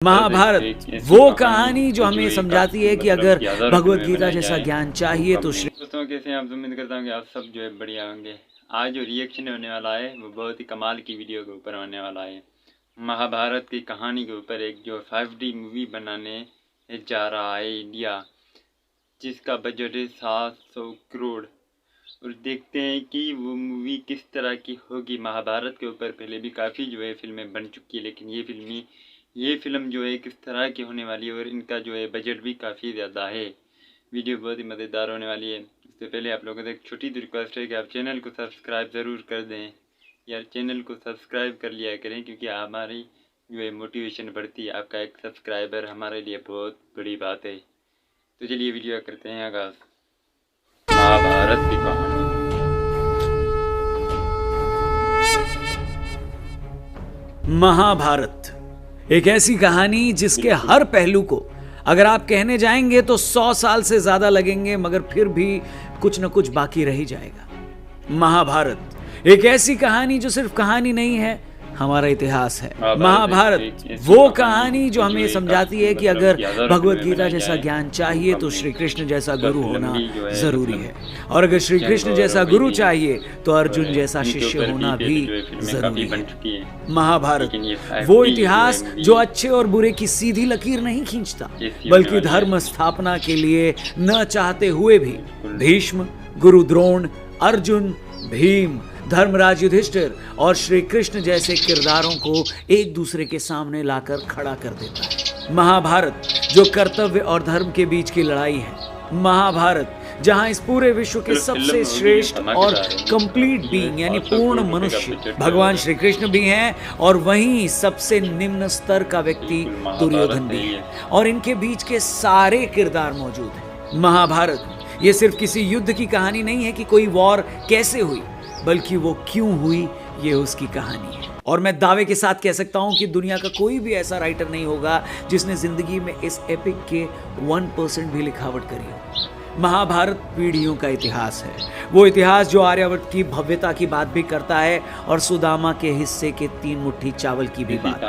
महाभारत वो कहानी जो हमें समझाती है कि अगर भगवत गीता जैसा ज्ञान चाहिए तो दोस्तों कैसे हैं आप? उम्मीद करता हूँ कि आप सब जो है बढ़िया होंगे। आज जो रिएक्शन होने वाला है वो बहुत ही कमाल की वीडियो के ऊपर होने वाला है। महाभारत की कहानी के ऊपर एक जो 5D मूवी बनाने जा रहा है इंडिया, जिसका बजट है 700 करोड़। और देखते हैं कि वो मूवी किस तरह की होगी। महाभारत के ऊपर पहले भी काफ़ी जो है फिल्में बन चुकी है, लेकिन ये फिल्म जो है किस तरह की होने वाली है और इनका जो है बजट भी काफ़ी ज़्यादा है। वीडियो बहुत ही मज़ेदार होने वाली है। इससे पहले आप लोगों से एक छोटी सी रिक्वेस्ट है कि आप चैनल को सब्सक्राइब ज़रूर कर दें। यार चैनल को सब्सक्राइब कर लिया करें, क्योंकि हमारी जो है मोटिवेशन बढ़ती है। आपका एक सब्सक्राइबर हमारे लिए बहुत बड़ी बात है। तो चलिए वीडियो करते हैं आगाज़। महाभारत की कहानी। महाभारत एक ऐसी कहानी जिसके हर पहलू को अगर आप कहने जाएंगे तो 100 साल से ज्यादा लगेंगे, मगर फिर भी कुछ न कुछ बाकी रह ही जाएगा। महाभारत एक ऐसी कहानी जो सिर्फ कहानी नहीं है, हमारा इतिहास है। महाभारत वो कहानी जो हमें समझाती है कि अगर भगवत गीता जैसा ज्ञान चाहिए तो श्री कृष्ण जैसा गुरु होना जरूरी है, और अगर श्री कृष्ण जैसा गुरु चाहिए तो अर्जुन जैसा शिष्य होना भी जरूरी है। महाभारत वो इतिहास जो अच्छे और बुरे की सीधी लकीर नहीं खींचता, बल्कि धर्म स्थापना के लिए न चाहते हुए भी भीष्म, गुरु द्रोण, अर्जुन, भीम, धर्मराज युधिष्ठिर और श्री कृष्ण जैसे किरदारों को एक दूसरे के सामने लाकर खड़ा कर देता है। महाभारत जो कर्तव्य और धर्म के बीच की लड़ाई है। महाभारत जहां इस पूरे विश्व के सबसे श्रेष्ठ और कंप्लीट बीइंग यानी पूर्ण मनुष्य भगवान श्री कृष्ण भी हैं, और वहीं सबसे निम्न स्तर का व्यक्ति दुर्योधन भी है, और इनके बीच के सारे किरदार मौजूद हैं। महाभारत ये सिर्फ किसी युद्ध की कहानी नहीं है कि कोई वॉर कैसे हुई, बल्कि वो क्यों हुई ये उसकी कहानी है। और मैं दावे के साथ कह सकता हूं कि दुनिया का कोई भी ऐसा राइटर नहीं होगा जिसने जिंदगी में इस एपिक के 1% भी लिखावट करी हो। महाभारत पीढ़ियों का इतिहास है, वो इतिहास जो आर्यावर्त की भव्यता की बात भी करता है और सुदामा के हिस्से के 3 मुट्ठी चावल की भी बात,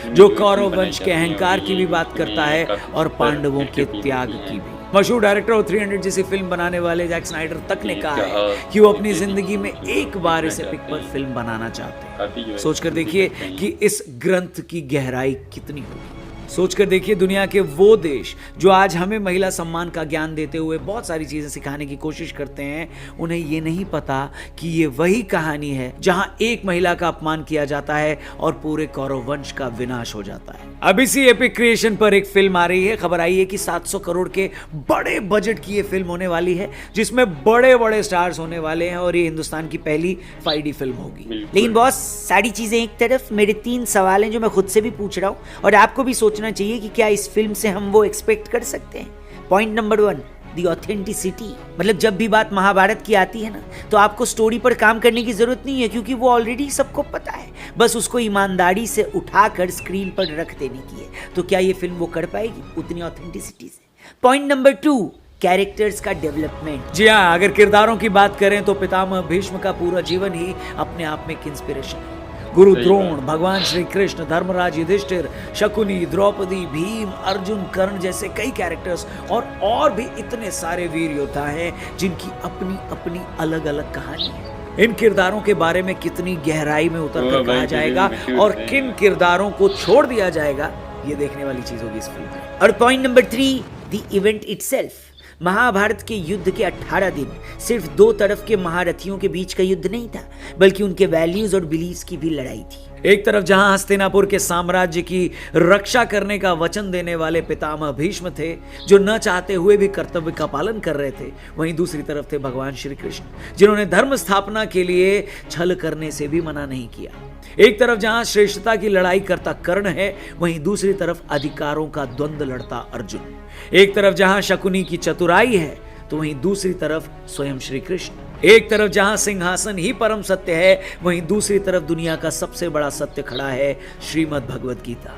जो कौरव वंश के अहंकार की भी बात करता है और पांडवों के त्याग की भी। मशहूर डायरेक्टर और 300 जैसी फिल्म बनाने वाले जैक स्नाइडर तक ने कहा है कि वो अपनी जिंदगी में एक बार इस एपिक पर फिल्म बनाना चाहते हैं। सोचकर देखिए कि इस ग्रंथ की गहराई कितनी होगी। सोचकर देखिए दुनिया के वो देश जो आज हमें महिला सम्मान का ज्ञान देते हुए बहुत सारी चीजें सिखाने की कोशिश करते हैं, उन्हें ये नहीं पता कि ये वही कहानी है जहां एक महिला का अपमान किया जाता है और पूरे कौरव वंश का विनाश हो जाता है। अब इसी एपिक क्रिएशन पर एक फिल्म आ रही है। खबर आई है कि 700 करोड़ के बड़े बजट की ये फिल्म होने वाली है, जिसमें बड़े बड़े स्टार्स होने वाले हैं, और ये हिंदुस्तान की पहली 5D फिल्म होगी। लेकिन बॉस, सारी चीजें एक तरफ, मेरे 3 सवाल हैं जो मैं खुद से भी पूछ रहा हूँ और आपको भी सोचना चाहिए कि क्या इस फिल्म से हम वो एक्सपेक्ट कर सकते हैं। पॉइंट नंबर 1, दी ऑथेंटिसिटी। मतलब जब भी बात महाभारत की आती है ना, तो आपको स्टोरी पर काम करने की जरूरत नहीं है, क्योंकि वो ऑलरेडी सबको पता है। बस उसको ईमानदारी से उठाकर स्क्रीन पर रख देने की है। तो क्या ये फिल्म वो कर पाएगी उतनी ऑथेंटिसिटी से? पॉइंट नंबर 2, कैरेक्टर्स का डेवलपमेंट। जी हाँ, अगर किरदारों की बात करें तो पितामह भीष्म का पूरा जीवन ही अपने आप में एक इंस्पिरेशन है। गुरु द्रोण, भगवान श्री कृष्ण, धर्मराज युधिष्ठिर, शकुनी, द्रौपदी, भीम, अर्जुन, कर्ण जैसे कई कैरेक्टर्स और भी इतने सारे वीर योद्धा हैं जिनकी अपनी अपनी अलग अलग कहानी है। इन किरदारों के बारे में कितनी गहराई में उतर कर कहा जाएगा और किन किरदारों को छोड़ दिया जाएगा, ये देखने वाली चीज होगी इस फिल्म में। और point number 3, the event itself. Mahabharata के युद्ध के 18 दिन सिर्फ 2 तरफ के महारथियों के बीच का युद्ध नहीं था, बल्कि उनके वैल्यूज और बिलीव्स की भी लड़ाई थी। एक तरफ जहां हस्तिनापुर के साम्राज्य की रक्षा करने का वचन देने वाले पितामह भीष्म थे, जो न चाहते हुए भी कर्तव्य का पालन कर रहे थे, वहीं दूसरी तरफ थे भगवान श्री कृष्ण, जिन्होंने धर्म स्थापना के लिए छल करने से भी मना नहीं किया। एक तरफ जहां श्रेष्ठता की लड़ाई करता कर्ण है, वहीं दूसरी तरफ अधिकारों का द्वंद्व लड़ता अर्जुन। एक तरफ जहां शकुनी की चतुराई है, तो वहीं दूसरी तरफ स्वयं श्री कृष्ण। एक तरफ जहां सिंहासन ही परम सत्य है, वहीं दूसरी तरफ दुनिया का सबसे बड़ा सत्य खड़ा है, श्रीमद् भगवत गीता।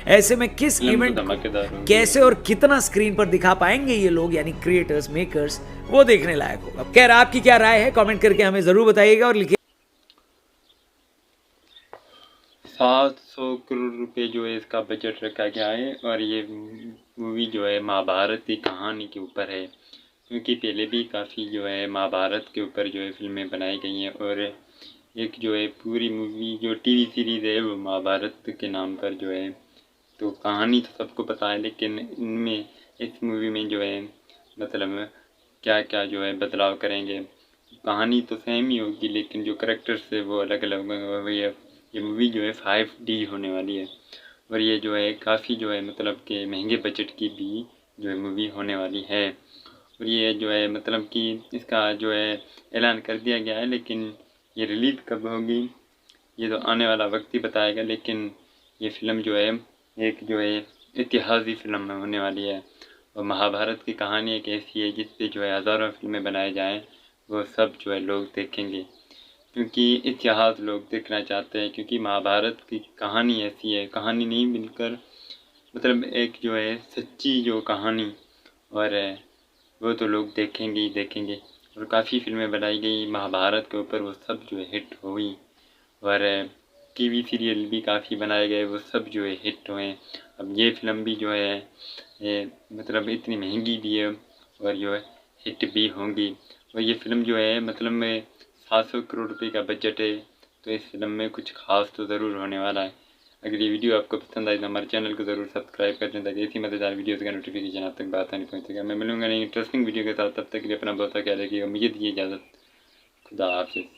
ऐसे में किस इवेंट कैसे और कितना स्क्रीन पर दिखा पाएंगे ये लोग, यानी क्रिएटर्स, मेकर्स, वो देखने लायक होगा। अब खैर आपकी क्या राय है, कमेंट करके हमें जरूर बताइएगा और लिखिए। 700 करोड़ रुपए जो है इसका बजट रखा गया है। और ये मूवी जो है महाभारत की कहानी के ऊपर है, क्योंकि पहले भी काफ़ी जो है महाभारत के ऊपर जो है फिल्में बनाई गई हैं। और एक जो है पूरी मूवी जो टीवी सीरीज़ है वो महाभारत के नाम पर जो है, तो कहानी तो सबको पता है, लेकिन इनमें इस मूवी में जो है मतलब क्या क्या जो है बदलाव करेंगे। कहानी तो सेम ही होगी, लेकिन जो करेक्टर्स है वो अलग अलग होंगे। ये मूवी जो है 5D होने वाली है। और ये जो है काफ़ी जो है मतलब कि महंगे बजट की भी जो है मूवी होने वाली है। और ये जो है मतलब कि इसका जो है ऐलान कर दिया गया है, लेकिन ये रिलीज़ कब होगी ये तो आने वाला वक्त ही बताएगा। लेकिन ये फ़िल्म जो है एक जो है इतिहासी फ़िल्म होने वाली है। और महाभारत की कहानी एक ऐसी है जिस पे जो है हज़ारों फिल्में बनाए जाएं, वो सब जो है लोग देखेंगे, क्योंकि इतिहास लोग देखना चाहते हैं। क्योंकि महाभारत की कहानी ऐसी है, कहानी नहीं मिलकर मतलब एक जो है सच्ची जो कहानी, और वो तो लोग देखेंगे ही देखेंगे। और काफ़ी फिल्में बनाई गई महाभारत के ऊपर, वो सब जो है हिट हुई। और टीवी सीरियल भी काफ़ी बनाए गए, वो सब जो है हिट हुए। अब ये फिल्म भी जो है ये मतलब इतनी महंगी भी है और जो है हिट भी होंगी। और ये फिल्म जो है मतलब में 700 करोड़ रुपए का बजट है, तो इस फिल्म में कुछ खास तो ज़रूर होने वाला है। अगर ये वीडियो आपको पसंद आई तो हमारे चैनल को ज़रूर सब्सक्राइब कर दें, ताकि ऐसी मज़ेदार वीडियोज़ का नोटिफिकेशन आप तक बात नहीं पहुँचेगा। मैं मिलूंगा नहीं इंटरेस्टिंग वीडियो के साथ, तब तक के लिए अपना बहुत ख्याल रखिएगा। मुझे दीजिए इजाज़त। खुदा हाफिज़।